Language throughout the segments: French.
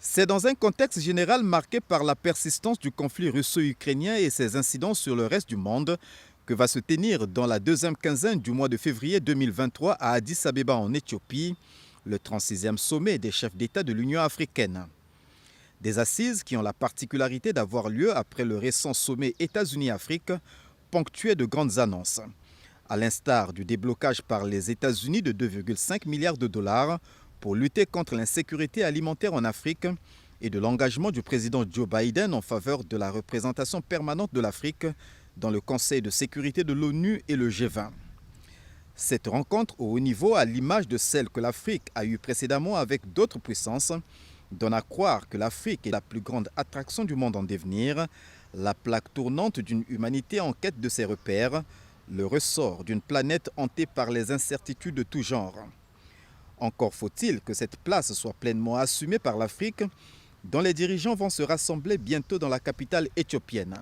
C'est dans un contexte général marqué par la persistance du conflit russo-ukrainien et ses incidents sur le reste du monde que va se tenir dans la deuxième quinzaine du mois de février 2023 à Addis Abeba en Éthiopie, le 36e sommet des chefs d'État de l'Union africaine. Des assises qui ont la particularité d'avoir lieu après le récent sommet États-Unis-Afrique, ponctué de grandes annonces. À l'instar du déblocage par les États-Unis de 2,5 milliards de dollars pour lutter contre l'insécurité alimentaire en Afrique et de l'engagement du président Joe Biden en faveur de la représentation permanente de l'Afrique dans le Conseil de sécurité de l'ONU et le G20. Cette rencontre au haut niveau, à l'image de celle que l'Afrique a eue précédemment avec d'autres puissances, donne à croire que l'Afrique est la plus grande attraction du monde en devenir, la plaque tournante d'une humanité en quête de ses repères, le ressort d'une planète hantée par les incertitudes de tout genre. Encore faut-il que cette place soit pleinement assumée par l'Afrique, dont les dirigeants vont se rassembler bientôt dans la capitale éthiopienne.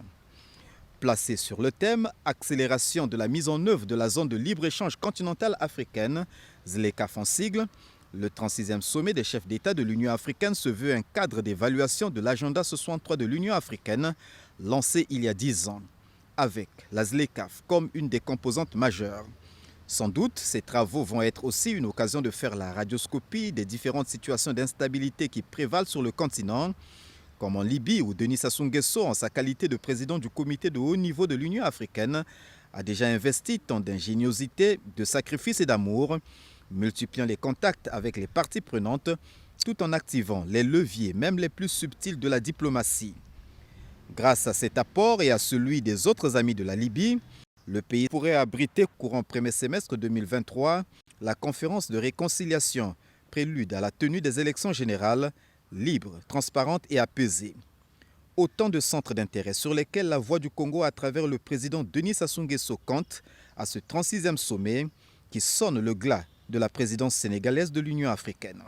Placé sur le thème « Accélération de la mise en œuvre de la zone de libre-échange continentale africaine », ZLECAf en sigle, le 36e sommet des chefs d'État de l'Union africaine se veut un cadre d'évaluation de l'agenda 63 de l'Union africaine, lancé il y a 10 ans, avec la ZLECAf comme une des composantes majeures. Sans doute, ces travaux vont être aussi une occasion de faire la radioscopie des différentes situations d'instabilité qui prévalent sur le continent, comme en Libye où Denis Sassou Nguesso, en sa qualité de président du comité de haut niveau de l'Union africaine, a déjà investi tant d'ingéniosité, de sacrifice et d'amour, multipliant les contacts avec les parties prenantes, tout en activant les leviers, même les plus subtils de la diplomatie. Grâce à cet apport et à celui des autres amis de la Libye, le pays pourrait abriter courant premier semestre 2023 la conférence de réconciliation, prélude à la tenue des élections générales, libres, transparentes et apaisées. Autant de centres d'intérêt sur lesquels la voix du Congo à travers le président Denis Sassou Nguesso compte à ce 36e sommet qui sonne le glas de la présidence sénégalaise de l'Union africaine.